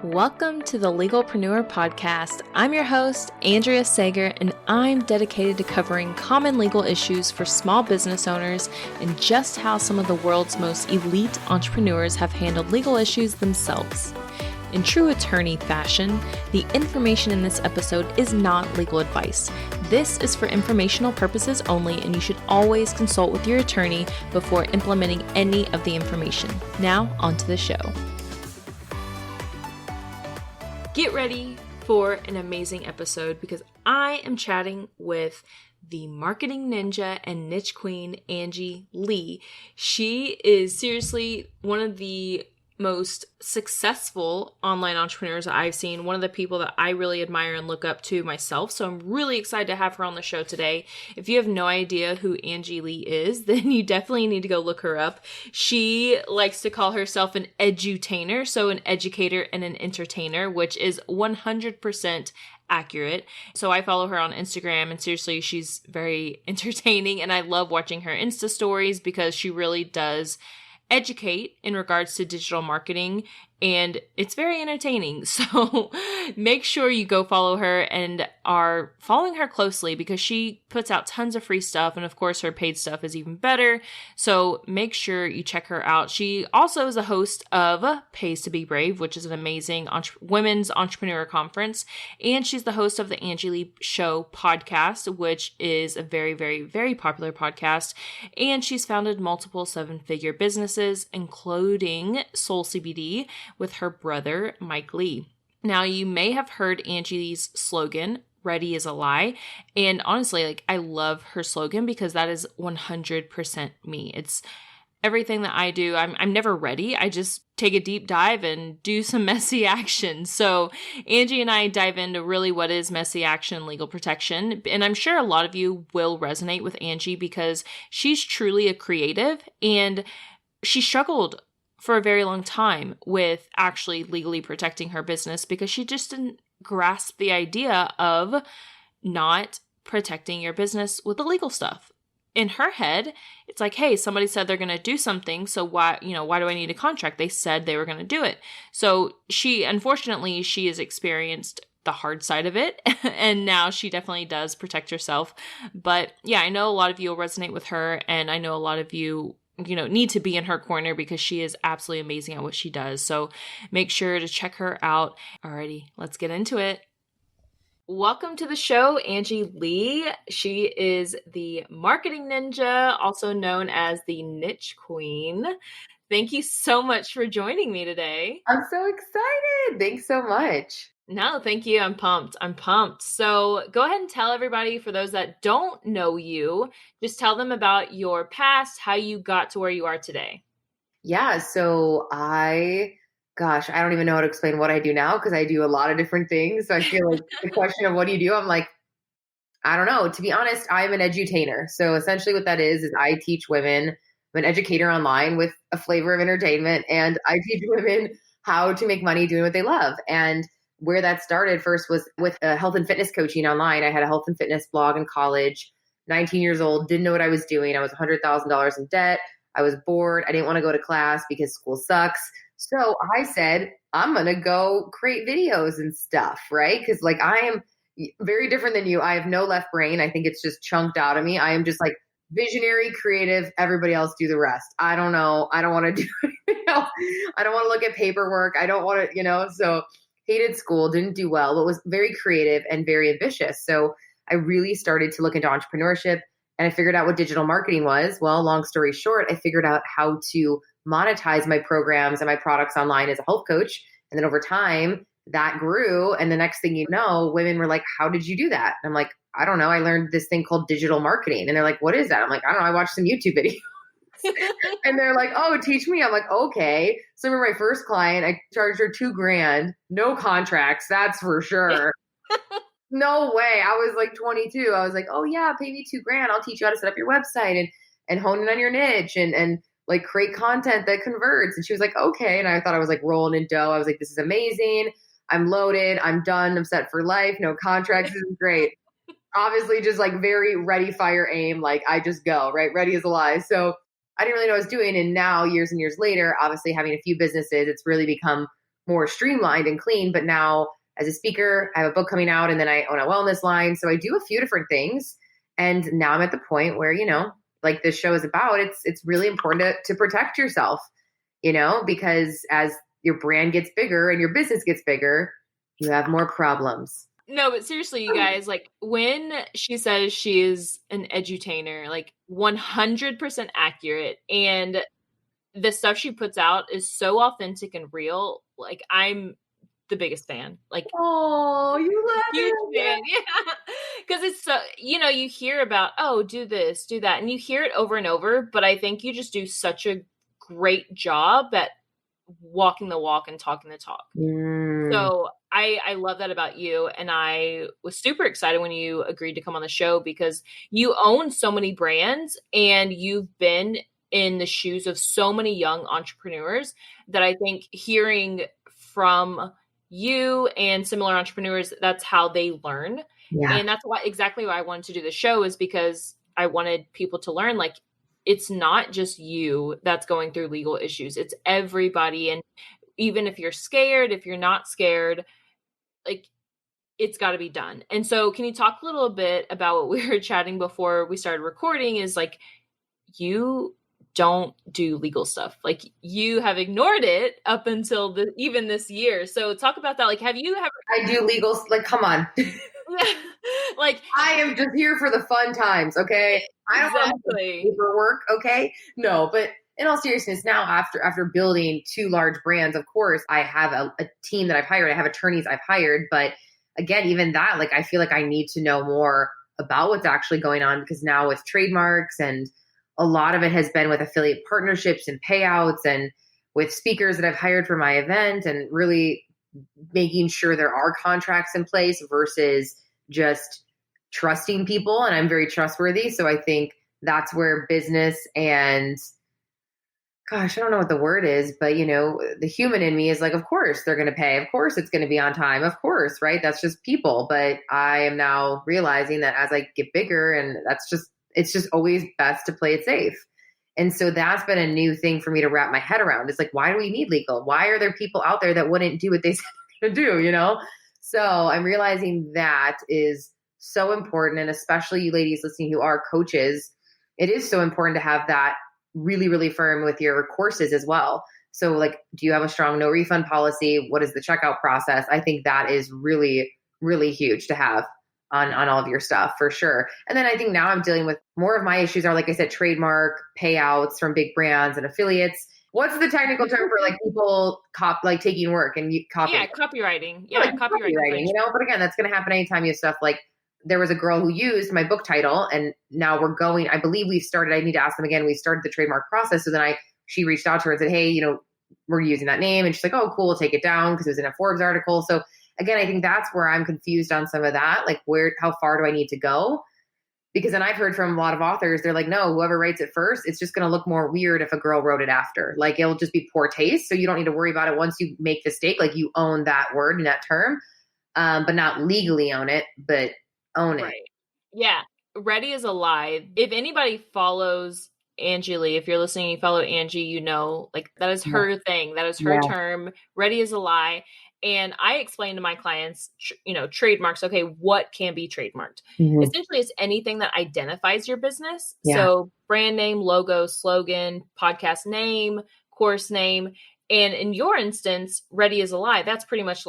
Welcome to the Legalpreneur Podcast. I'm your host, Andrea Sager, and I'm dedicated to covering common legal issues for small business owners and just how some of the world's most elite entrepreneurs have handled legal issues themselves. In true attorney fashion, the information in this episode is not legal advice. This is for informational purposes only, and you should always consult with your attorney before implementing any of the information. Now, on to the show. Get ready for an amazing episode because I am chatting with the marketing ninja and niche queen, Angie Lee. She is seriously one of the most successful online entrepreneurs that I've seen, one of the people that I really admire and look up to myself. So I'm really excited to have her on the show today. If you have no idea who Angie Lee is, then you definitely need to go look her up. She likes to call herself an edu-tainer, so an educator and an entertainer, which is 100% accurate. So I follow her on Instagram, and seriously, she's very entertaining, and I love watching her Insta stories because she really does educate in regards to digital marketing, and it's very entertaining. So make sure you go follow her and are following her closely because she puts out tons of free stuff, and of course her paid stuff is even better. So make sure you check her out. She also is a host of Pays to Be Brave, which is an amazing women's entrepreneur conference, and she's the host of the Angie Lee Show Podcast, which is a very, very, very popular podcast. And she's founded multiple seven-figure businesses, including Soul CBD, with her brother, Mike Lee. Now, you may have heard Angie's slogan, "Ready is a lie." And honestly, I love her slogan because that is 100% me. It's everything that I do. I'm never ready. I just take a deep dive and do some messy action. So Angie and I dive into really what is messy action, legal protection. And I'm sure a lot of you will resonate with Angie because she's truly a creative, and she struggled for a very long time with actually legally protecting her business because she just didn't grasp the idea of not protecting your business with the legal stuff. In her head, it's like, hey, somebody said they're going to do something, so why do I need a contract? They said they were going to do it. So unfortunately, she has experienced the hard side of it, and now she definitely does protect herself. But yeah, I know a lot of you will resonate with her, and I know a lot of you need to be in her corner because she is absolutely amazing at what she does. So make sure to check her out. Alrighty, let's get into it. Welcome to the show, Angie Lee. She is the marketing ninja, also known as the niche queen. Thank you so much for joining me today. I'm so excited. Thanks so much. No, thank you. I'm pumped. So go ahead and tell everybody, for those that don't know you, just tell them about your past, how you got to where you are today. Yeah. So I don't even know how to explain what I do now because I do a lot of different things. So I feel like the question of what do you do? I'm like, I don't know. To be honest, I'm an edutainer. So essentially what that is I teach women. I'm an educator online with a flavor of entertainment, and I teach women how to make money doing what they love. And where that started first was with health and fitness coaching online. I had a health and fitness blog in college, 19 years old, didn't know what I was doing. I was $100,000 in debt. I was bored. I didn't want to go to class because school sucks. So I said, I'm going to go create videos and stuff, right? Because I am very different than you. I have no left brain. I think it's just chunked out of me. I am just visionary, creative, everybody else do the rest. I don't know. I don't want to do anything else. I don't want to look at paperwork. I don't want to, so hated school, didn't do well, but was very creative and very ambitious. So I really started to look into entrepreneurship, and I figured out what digital marketing was. Well, long story short, I figured out how to monetize my programs and my products online as a health coach. And then over time that grew. And the next thing you know, women were like, how did you do that? And I'm like, I don't know. I learned this thing called digital marketing. And they're like, what is that? I'm like, I don't know. I watched some YouTube videos. And they're like, oh, teach me. I'm like, okay. So I remember my first client, I charged her $2,000, no contracts. That's for sure. No way. I was 22. I was like, oh yeah, pay me $2,000. I'll teach you how to set up your website and hone in on your niche and create content that converts. And she was like, okay. And I thought I was rolling in dough. I was like, this is amazing. I'm loaded. I'm done. I'm set for life. No contracts. This is great. Obviously just very ready, fire, aim. I just go, right? Ready as a lie. So I didn't really know what I was doing. And now years and years later, obviously having a few businesses, it's really become more streamlined and clean. But now as a speaker, I have a book coming out, and then I own a wellness line. So I do a few different things. And now I'm at the point where, like this show is about, it's really important to protect yourself, because as your brand gets bigger and your business gets bigger, you have more problems. No, but seriously, you guys, like when she says she is an edutainer, like 100% accurate. And the stuff she puts out is so authentic and real. Like I'm the biggest fan. Like, oh, you love huge it. fan. Yeah. Because it's so, you hear about, oh, do this, do that. And you hear it over and over. But I think you just do such a great job at walking the walk and talking the talk. So I love that about you. And I was super excited when you agreed to come on the show because you own so many brands and you've been in the shoes of so many young entrepreneurs that I think hearing from you and similar entrepreneurs, that's how they learn. Yeah. And that's exactly why I wanted to do the show, is because I wanted people to learn, like, it's not just you that's going through legal issues. It's everybody. And even if you're scared, if you're not scared, like, it's got to be done. And so can you talk a little bit about what we were chatting before we started recording, is like, you don't do legal stuff. Like, you have ignored it up until even this year. So talk about that. Like, have you ever? I do legal. Like, come on. Like, I am just here for the fun times. Okay. I don't want to paperwork. Okay. No, but in all seriousness, now after building 2 large brands, of course, I have a team that I've hired. I have attorneys I've hired. But again, even that, like, I feel like I need to know more about what's actually going on, because now with trademarks, and a lot of it has been with affiliate partnerships and payouts, and with speakers that I've hired for my event, and really making sure there are contracts in place versus just trusting people. And I'm very trustworthy. So I think that's where business and, gosh, I don't know what the word is, but the human in me is like, of course they're going to pay. Of course it's going to be on time. Of course, right? That's just people. But I am now realizing that as I get bigger, and it's just always best to play it safe. And so that's been a new thing for me to wrap my head around. It's like, why do we need legal? Why are there people out there that wouldn't do what they said to do, So I'm realizing that is so important. And especially you ladies listening who are coaches, it is so important to have that really, really firm with your courses as well. So, like, do you have a strong no refund policy? What is the checkout process? I think that is really, really huge to have on all of your stuff, for sure. And then I think now I'm dealing with more of my issues are, like I said, trademark payouts from big brands and affiliates. What's the technical term for, like, people taking work and you copy? Yeah, copywriting. Yeah, like copywriting. But again, that's going to happen anytime you have stuff like, there was a girl who used my book title, and now we're going, I believe we've started, I need to ask them again, we started the trademark process. So then she reached out to her and said, hey, we're using that name. And she's like, oh, cool, we'll take it down, because it was in a Forbes article. So again, I think that's where I'm confused on some of that. Like, how far do I need to go? Because then I've heard from a lot of authors, they're like, no, whoever writes it first, it's just going to look more weird if a girl wrote it after. Like, it'll just be poor taste. So you don't need to worry about it once you make the stake. Like, you own that word and that term, but not legally own it, but own it. Right. Yeah. Ready is a lie. If anybody follows Angie Lee, if you're listening, you follow Angie, like, that is her thing. That is her term. Ready is a lie. And I explain to my clients, trademarks. Okay, what can be trademarked? Mm-hmm. Essentially, it's anything that identifies your business. Yeah. So brand name, logo, slogan, podcast name, course name. And in your instance, Ready is a lie. That's pretty much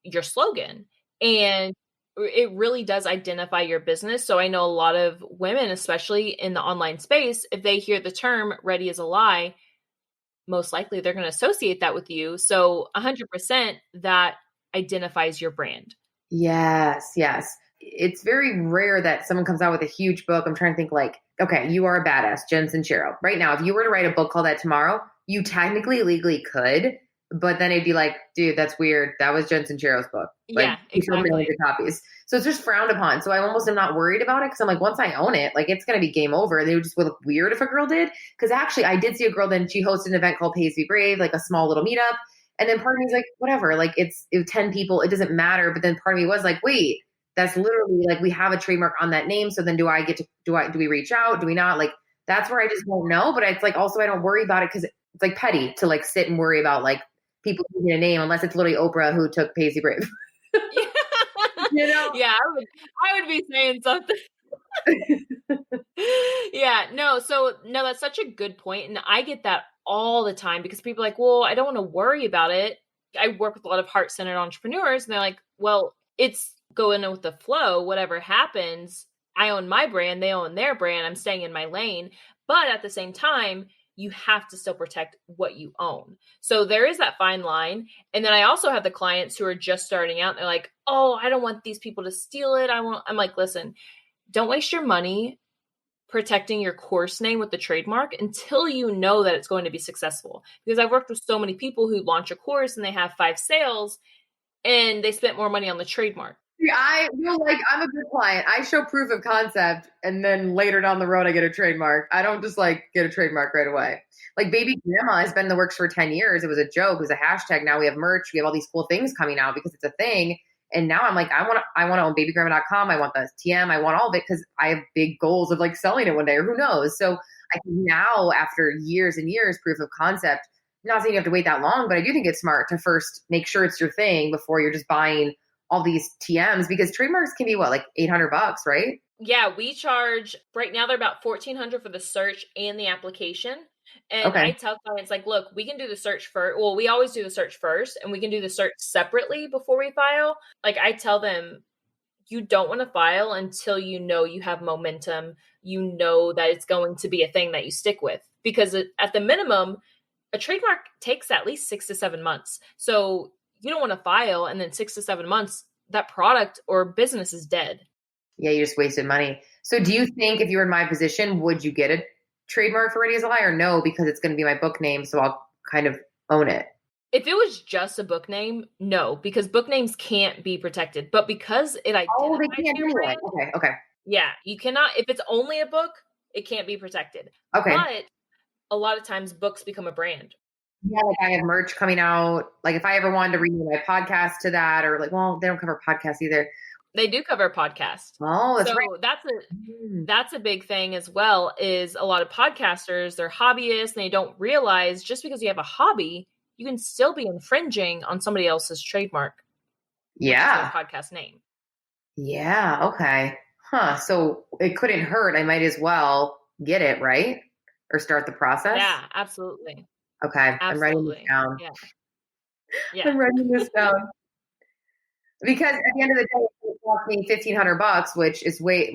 your slogan. And it really does identify your business. So I know a lot of women, especially in the online space, if they hear the term Ready is a lie, most likely they're going to associate that with you. So 100% that identifies your brand. Yes. It's very rare that someone comes out with a huge book. I'm trying to think, like, okay, You Are a Badass, Jen Sincero. Right now, if you were to write a book called that tomorrow, you technically legally could, but then it'd be like, dude, that's weird. That was Jen Sincero's book. Like, yeah, exactly. Copies. So it's just frowned upon. So I almost am not worried about it, because I'm like, once I own it, like, it's going to be game over. They would just look weird if a girl did. Because actually, I did see a girl, then she hosted an event called Pays Be Brave, like a small little meetup. And then part of me was like, whatever, like, it was 10 people. It doesn't matter. But then part of me was like, wait, that's literally, like, we have a trademark on that name. So then do we reach out? Do we not? Like, that's where I just won't know. But it's like, also, I don't worry about it, because it's like petty to, like, sit and worry about, like, people using a name unless it's literally Oprah who took Paisley Brave. You know? Yeah, I would be saying something. Yeah, no, that's such a good point. And I get that all the time because people are like, well, I don't want to worry about it. I work with a lot of heart-centered entrepreneurs and they're like, well, it's going with the flow. Whatever happens, I own my brand, they own their brand. I'm staying in my lane. But at the same time, you have to still protect what you own. So there is that fine line. And then I also have the clients who are just starting out. And they're like, oh, I don't want these people to steal it. I'm like, listen, don't waste your money protecting your course name with the trademark until you know that it's going to be successful. Because I've worked with so many people who launch a course and they have 5 sales and they spent more money on the trademark. Yeah, I'm a good client. I show proof of concept and then later down the road, I get a trademark. I don't just get a trademark right away. Like Baby Grandma has been in the works for 10 years. It was a joke. It was a hashtag. Now we have merch. We have all these cool things coming out because it's a thing. And now I'm like, I want to own babygrandma.com. I want the TM. I want all of it because I have big goals of selling it one day or who knows. So I think now after years and years, proof of concept, I'm not saying you have to wait that long, but I do think it's smart to first make sure it's your thing before you're just buying all these TMs because trademarks can be $800, right? Yeah, we charge right now they're about $1,400 for the search and the application. And I tell clients look, we can do the search first. Well, we always do the search first and we can do the search separately before we file. I tell them, you don't want to file until you know you have momentum, you know that it's going to be a thing that you stick with. Because at the minimum, a trademark takes at least 6 to 7 months. So you don't want to file and then 6 to 7 months, that product or business is dead. Yeah, you just wasted money. So do you think if you were in my position, would you get a trademark for Ready as a Lie or no? Because it's going to be my book name, so I'll kind of own it. If it was just a book name, no, because book names can't be protected. But because it identifies they can't your brand, Okay. Yeah, you cannot. If it's only a book, it can't be protected. Okay. But a lot of times books become a brand. Yeah, I have merch coming out. If I ever wanted to renew my podcast to that, or they don't cover podcasts either. They do cover podcasts. Oh, that's right. That's a big thing as well. Is a lot of podcasters, they're hobbyists, and they don't realize just because you have a hobby, you can still be infringing on somebody else's trademark. Yeah, podcast name. Yeah. Okay. Huh. So it couldn't hurt. I might as well get it, right? Or start the process. Yeah, absolutely. Okay. Absolutely. I'm writing this down. Yeah. I'm writing this down. Because at the end of the day, it cost me $1,500, which is right?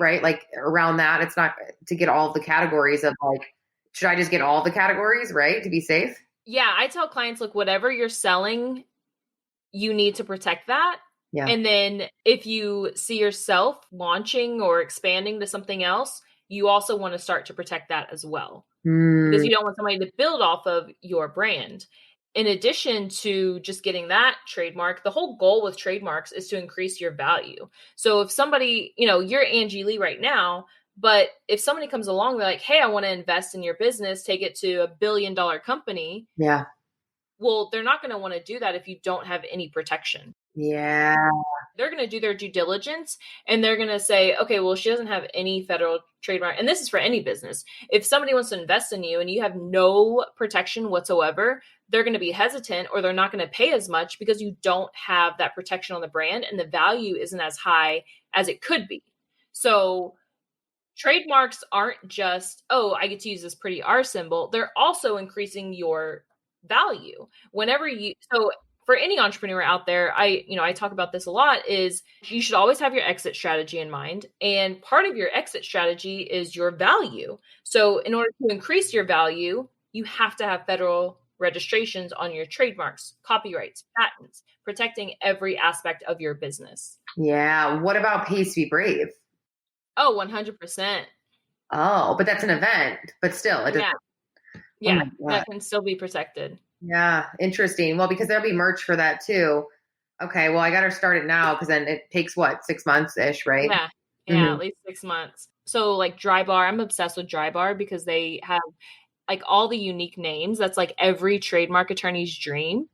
Around that. It's not to get all of the categories of should I just get all the categories, right? To be safe? Yeah. I tell clients, look, whatever you're selling, you need to protect that. Yeah. And then if you see yourself launching or expanding to something else, you also want to start to protect that as well. Because you don't want somebody to build off of your brand. In addition to just getting that trademark, the whole goal with trademarks is to increase your value. So if somebody, you're Angie Lee right now, but if somebody comes along, they're like, hey, I want to invest in your business, take it to $1 billion company. Yeah. Well, they're not going to want to do that if you don't have any protection. Yeah. They're going to do their due diligence and they're going to say, okay, well, she doesn't have any federal trademark. And this is for any business. If somebody wants to invest in you and you have no protection whatsoever, they're going to be hesitant or they're not going to pay as much because you don't have that protection on the brand and the value isn't as high as it could be. So trademarks aren't just, oh, I get to use this pretty R symbol. They're also increasing your value. So for any entrepreneur out there, I talk about this a lot, is you should always have your exit strategy in mind. And part of your exit strategy is your value. So in order to increase your value, you have to have federal registrations on your trademarks, copyrights, patents, protecting every aspect of your business. Yeah. What about Pays to be Brave? Oh, 100%. Oh, but that's an event, but still. Yeah, that can still be protected. Yeah, interesting. Well, because there'll be merch for that too. Okay, well, I got to start it now because then it takes 6 months-ish, right? Yeah, at least 6 months. So Dry Bar, I'm obsessed with Dry Bar because they have all the unique names. That's every trademark attorney's dream.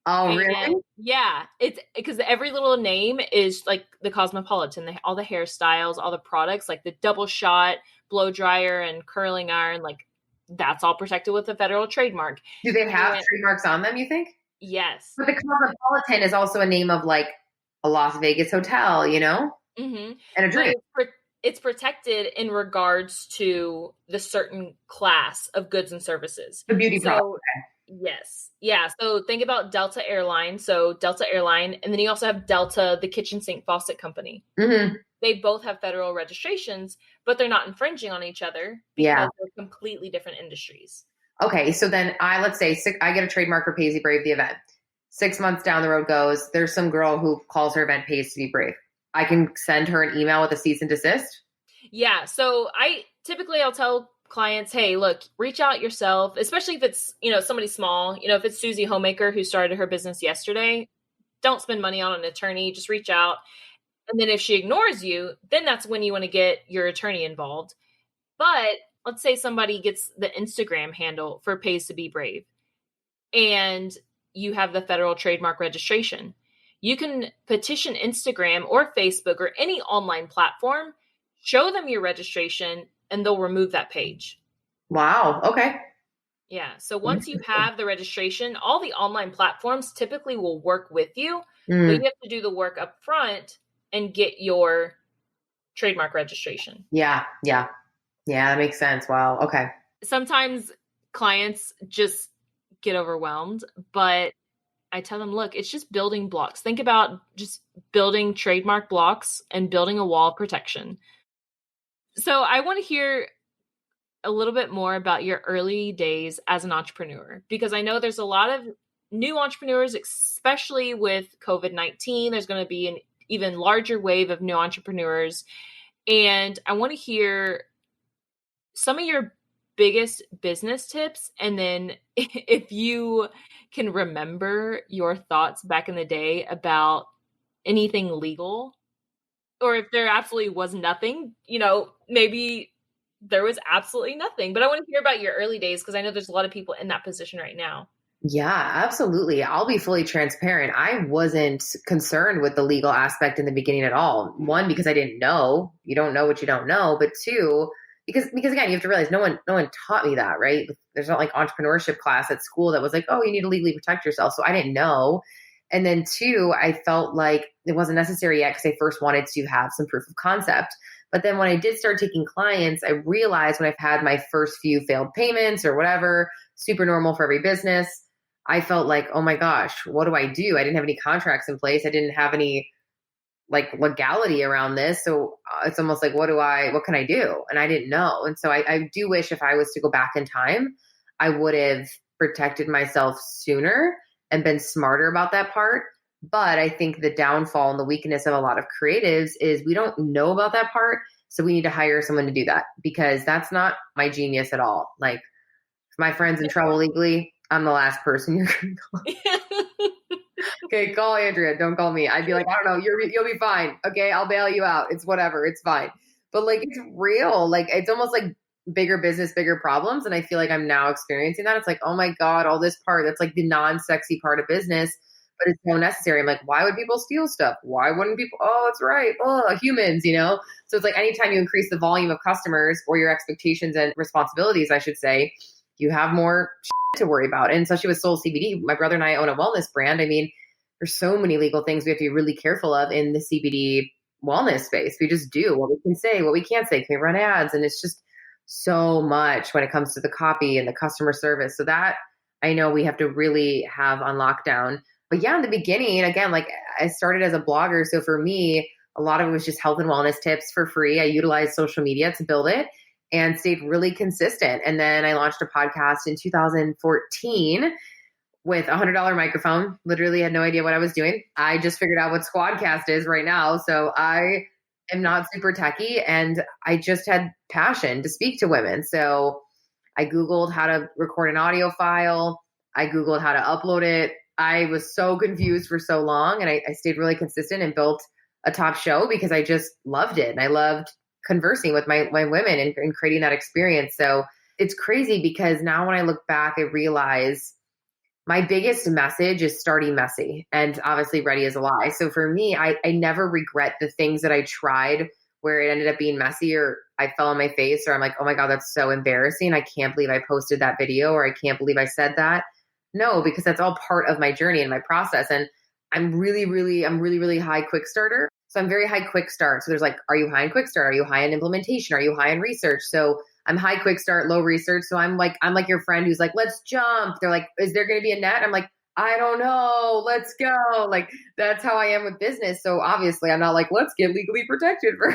Oh, really? Yeah, it's because every little name is the Cosmopolitan, all the hairstyles, all the products, the double shot, blow dryer, and curling iron, that's all protected with a federal trademark. Do they have trademarks on them, you think? Yes. But the Cosmopolitan is also a name of like a Las Vegas hotel, you know, Mm-hmm. and a drink. But it's protected in regards to the certain class of goods and services. The beauty product. So, yes. Yeah. So think about Delta Airline. So Delta Airline, and then you also have Delta, the kitchen sink faucet company. Mm-hmm. They both have federal registrations, but they're not infringing on each other because Yeah. they're completely different industries. Okay. So then let's say I get a trademark for Pays to Be Brave, the event. 6 months down the road goes, there's some girl who calls her event Pays to Be Brave. I can send her an email with a cease and desist. Yeah. So I'll tell clients, hey, look, reach out yourself, especially if it's, somebody small, if it's Susie Homemaker who started her business yesterday, don't spend money on an attorney, just reach out. And then if she ignores you, then that's when you want to get your attorney involved. But let's say somebody gets the Instagram handle for Pays to Be Brave and you have the federal trademark registration. You can petition Instagram or Facebook or any online platform, show them your registration, and they'll remove that page. Wow. Okay. Yeah. So once you have the registration, all the online platforms typically will work with you, but you have to do the work up front and get your trademark registration. Yeah. That makes sense. Wow. Okay. Sometimes clients just get overwhelmed, but I tell them, look, it's just building blocks. Think about just building trademark blocks and building a wall of protection. So I want to hear a little bit more about your early days as an entrepreneur, because I know there's a lot of new entrepreneurs, especially with COVID-19. There's going to be an even larger wave of new entrepreneurs. And I want to hear some of your biggest business tips. And then if you can remember your thoughts back in the day about anything legal, or if there absolutely was nothing, maybe there was absolutely nothing. But I want to hear about your early days, because I know there's a lot of people in that position right now. Yeah, absolutely. I'll be fully transparent. I wasn't concerned with the legal aspect in the beginning at all. One, because I didn't know. You don't know what you don't know. But two, because again, you have to realize no one taught me that, right? There's not like entrepreneurship class at school that was like, oh, you need to legally protect yourself. So I didn't know. And then two, I felt like it wasn't necessary yet because I first wanted to have some proof of concept. But then when I did start taking clients, I realized when I've had my first few failed payments or whatever, super normal for every business, I felt like, oh my gosh, what do I do? I didn't have any contracts in place. I didn't have any like legality around this. So it's almost like, what can I do? And I didn't know. And so I do wish if I was to go back in time, I would have protected myself sooner and been smarter about that part. But I think the downfall and the weakness of a lot of creatives is we don't know about that part. So we need to hire someone to do that, because that's not my genius at all. Like if my friend's in trouble legally, I'm the last person you're going to call. Okay, call Andrea. Don't call me. I'd be like, I don't know. You'll be fine. Okay, I'll bail you out. It's whatever. It's fine. But like, it's real. Like, it's almost like bigger business, bigger problems. And I feel like I'm now experiencing that. It's like, oh my God, all this part, that's like the non-sexy part of business, but it's so necessary. I'm like, why would people steal stuff? Why wouldn't people? Oh, that's right. Oh, humans, So it's like anytime you increase the volume of customers or your expectations and responsibilities, I should say, you have more to worry about. And especially with Soul CBD, my brother and I own a wellness brand. I mean, there's so many legal things we have to be really careful of in the CBD wellness space. We just do what we can say, what we can't say. Can we run ads? And it's just so much when it comes to the copy and the customer service. So that I know we have to really have on lockdown. But yeah, in the beginning, again, like I started as a blogger. So for me, a lot of it was just health and wellness tips for free. I utilized social media to build it and stayed really consistent. And then I launched a podcast in 2014 with a $100 microphone. Literally had no idea what I was doing. I just figured out what Squadcast is right now. So I am not super techie, and I just had passion to speak to women. So I Googled how to record an audio file. I Googled how to upload it. I was so confused for so long, and I stayed really consistent and built a top show because I just loved it. And I loved conversing with my women and creating that experience. So it's crazy because now when I look back, I realize my biggest message is starting messy, and obviously ready is a lie. So for me, I never regret the things that I tried where it ended up being messy, or I fell on my face, or I'm like, oh my God, that's so embarrassing. I can't believe I posted that video, or I can't believe I said that. No, because that's all part of my journey and my process. And I'm really high quick starter. So I'm very high quick start. So there's like, are you high in quick start? Are you high in implementation? Are you high in research? So I'm high quick start, low research. So I'm like your friend who's like, let's jump. They're like, is there going to be a net? I'm like, I don't know. Let's go. Like, that's how I am with business. So obviously I'm not like, let's get legally protected for,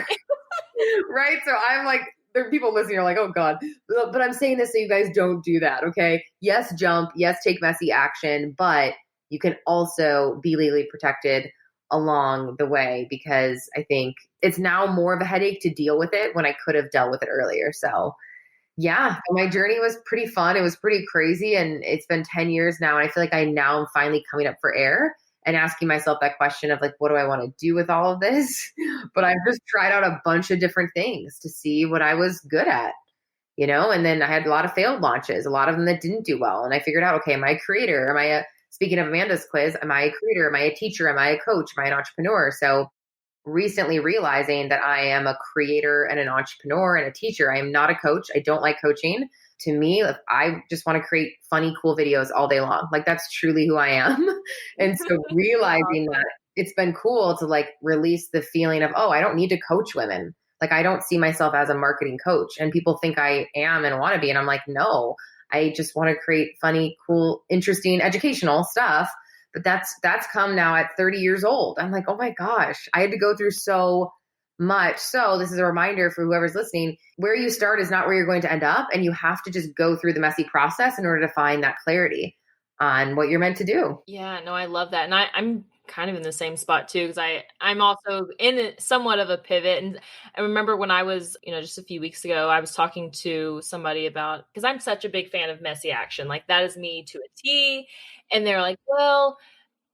right? So I'm like, there are people listening are like, oh God, but I'm saying this so you guys don't do that. Okay. Yes, jump. Yes, take messy action, but you can also be legally protected along the way, because I think it's now more of a headache to deal with it when I could have dealt with it earlier. So yeah, my journey was pretty fun. It was pretty crazy. And it's been 10 years now. And I feel like I now am finally coming up for air and asking myself that question of like, what do I want to do with all of this? But I've just tried out a bunch of different things to see what I was good at, and then I had a lot of failed launches, a lot of them that didn't do well. And I figured out, okay, am I a creator? Speaking of Amanda's quiz, am I a creator? Am I a teacher? Am I a coach? Am I an entrepreneur? So recently realizing that I am a creator and an entrepreneur and a teacher. I am not a coach. I don't like coaching. To me, I just want to create funny, cool videos all day long. Like, that's truly who I am. And so realizing that it's been cool to like release the feeling of, oh, I don't need to coach women. Like, I don't see myself as a marketing coach, and people think I am and want to be. And I'm like, no, I just want to create funny, cool, interesting, educational stuff. But that's come now at 30 years old. I'm like, oh my gosh, I had to go through so much. So this is a reminder for whoever's listening, where you start is not where you're going to end up. And you have to just go through the messy process in order to find that clarity on what you're meant to do. Yeah, no, I love that. And I'm kind of in the same spot too, because I'm also in somewhat of a pivot. And I remember when I was, just a few weeks ago, I was talking to somebody about, because I'm such a big fan of messy action. Like, that is me to a T. And they're like, well,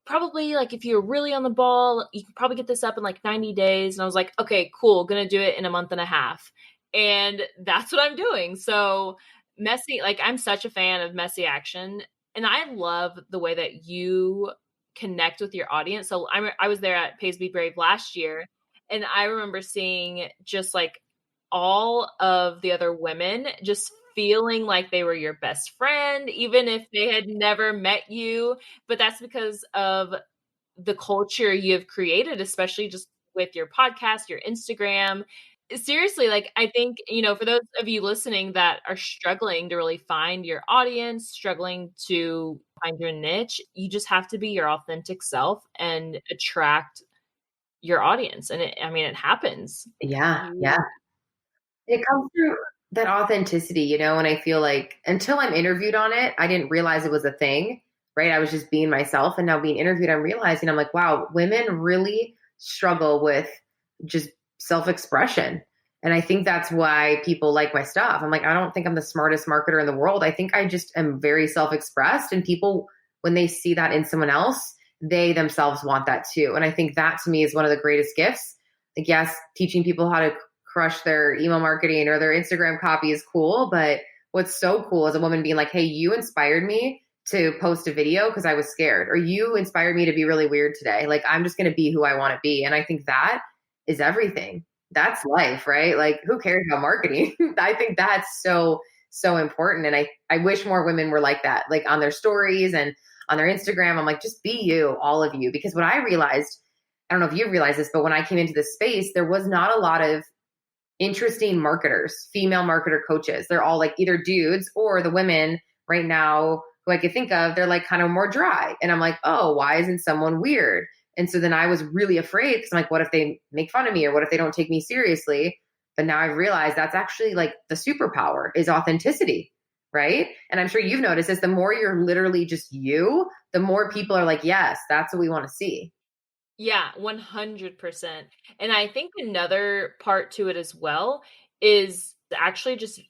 probably like if you're really on the ball, you can probably get this up in like 90 days. And I was like, okay, cool. Gonna do it in a month and a half. And that's what I'm doing. So messy, like, I'm such a fan of messy action. And I love the way that you connect with your audience. So I was there at Pays Be Brave last year, and I remember seeing just like all of the other women just feeling like they were your best friend, even if they had never met you. But that's because of the culture you have created, especially just with your podcast, your Instagram. Seriously, like, I think, for those of you listening that are struggling to really find your audience, struggling to find your niche, you just have to be your authentic self and attract your audience. And it happens. Yeah. Yeah. It comes through that authenticity, and I feel like until I'm interviewed on it, I didn't realize it was a thing, right? I was just being myself. And now being interviewed, I'm realizing, I'm like, wow, women really struggle with just self-expression. And I think that's why people like my stuff. I'm like, I don't think I'm the smartest marketer in the world. I think I just am very self-expressed, and people, when they see that in someone else, they themselves want that too. And I think that to me is one of the greatest gifts. Like, yes, teaching people how to crush their email marketing or their Instagram copy is cool. But what's so cool is a woman being like, hey, you inspired me to post a video because I was scared, or you inspired me to be really weird today. Like, I'm just going to be who I want to be. And I think that is everything. That's life, right? Like, who cares about marketing? I think that's so, so important. And I wish more women were like that, like on their stories and on their Instagram. I'm like, just be you, all of you. Because what I realized, I don't know if you realized this, but when I came into this space, there was not a lot of interesting marketers, female marketer coaches. They're all like either dudes, or the women right now who I could think of, they're like kind of more dry. And I'm like, oh, why isn't someone weird? And so then I was really afraid, because I'm like, what if they make fun of me, or what if they don't take me seriously? But now I've realized that's actually like the superpower is authenticity, right? And I'm sure you've noticed this, the more you're literally just you, the more people are like, yes, that's what we want to see. Yeah, 100%. And I think another part to it as well is actually just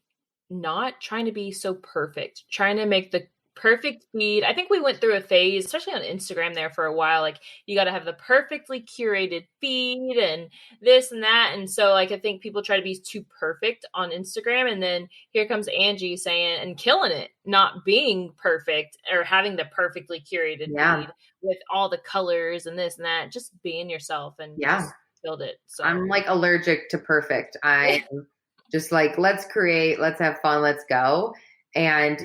not trying to be so perfect, trying to make the perfect feed. I think we went through a phase, especially on Instagram there for a while, like you got to have the perfectly curated feed and this and that. And so like, I think people try to be too perfect on Instagram. And then here comes Angie saying and killing it, not being perfect or having the perfectly curated feed with all the colors and this and that, just being yourself and just killed it. So I'm like allergic to perfect. I'm just like, let's create, let's have fun, let's go. And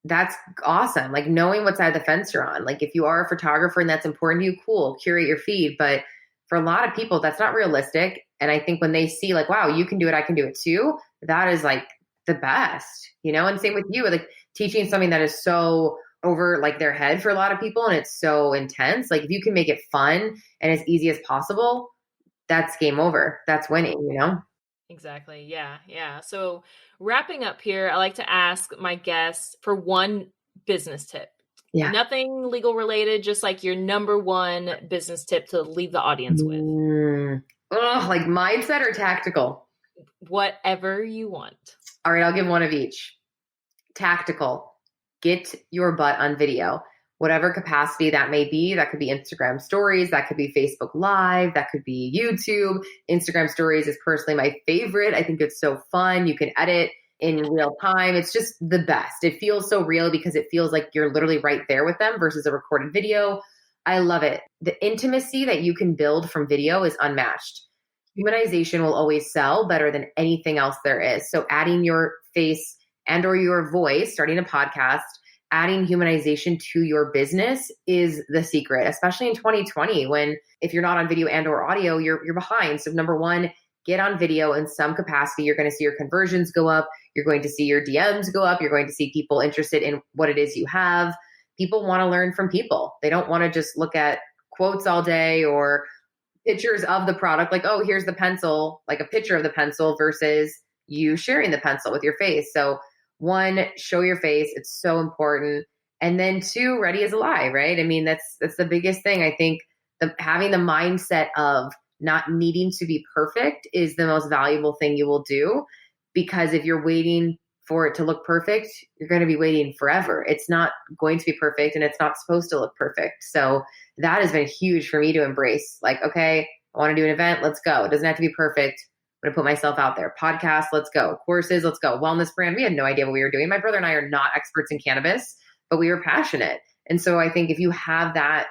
that's awesome. Like knowing what side of the fence you're on. Like if you are a photographer and that's important to you, cool, curate your feed. But for a lot of people, that's not realistic. And I think when they see like, wow, you can do it, I can do it too. That is like the best, and same with you, like teaching something that is so over like their head for a lot of people. And it's so intense. Like if you can make it fun and as easy as possible, that's game over. That's winning, Exactly. Yeah. Yeah. So wrapping up here, I like to ask my guests for one business tip. Yeah. Nothing legal related, just like your number one business tip to leave the audience with. Like mindset or tactical? Whatever you want. All right. I'll give one of each. Tactical. Get your butt on video. Whatever capacity that may be. That could be Instagram stories. That could be Facebook Live. That could be YouTube. Instagram stories is personally my favorite. I think it's so fun. You can edit in real time. It's just the best. It feels so real because it feels like you're literally right there with them versus a recorded video. I love it. The intimacy that you can build from video is unmatched. Humanization will always sell better than anything else there is. So adding your face and or your voice, starting a podcast, adding humanization to your business is the secret, especially in 2020 when if you're not on video and or audio, you're behind. So number one, get on video in some capacity. You're going to see your conversions go up. You're going to see your DMs go up. You're going to see people interested in what it is you have. People want to learn from people. They don't want to just look at quotes all day or pictures of the product. Like, oh, here's the pencil, like a picture of the pencil versus you sharing the pencil with your face. So one, show your face. It's so important. And then two, ready as a lie, right? I mean, that's the biggest thing. I think having the mindset of not needing to be perfect is the most valuable thing you will do, because if you're waiting for it to look perfect, you're going to be waiting forever. It's not going to be perfect and it's not supposed to look perfect. So that has been huge for me to embrace. Like, okay, I want to do an event. Let's go. It doesn't have to be perfect. I'm going to put myself out there. Podcast, let's go. Courses, let's go. Wellness brand. We had no idea what we were doing. My brother and I are not experts in cannabis, but we were passionate. And so I think if you have that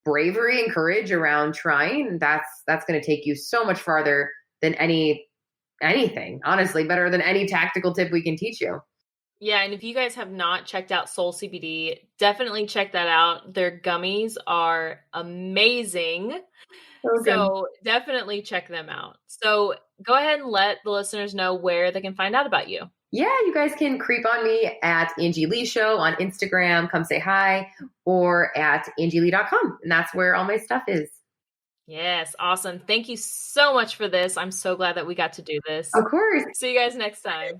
bravery and courage around trying, that's going to take you so much farther than anything, honestly, better than any tactical tip we can teach you. Yeah. And if you guys have not checked out Soul CBD, definitely check that out. Their gummies are amazing. So definitely check them out. So go ahead and let the listeners know where they can find out about you. Yeah, you guys can creep on me at Angie Lee Show on Instagram. Come say hi, or at angielee.com. And that's where all my stuff is. Yes. Awesome. Thank you so much for this. I'm so glad that we got to do this. Of course. See you guys next time.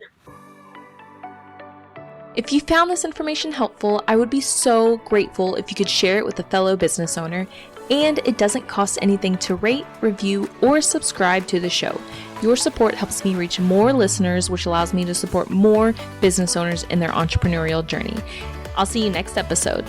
If you found this information helpful, I would be so grateful if you could share it with a fellow business owner. And it doesn't cost anything to rate, review, or subscribe to the show. Your support helps me reach more listeners, which allows me to support more business owners in their entrepreneurial journey. I'll see you next episode.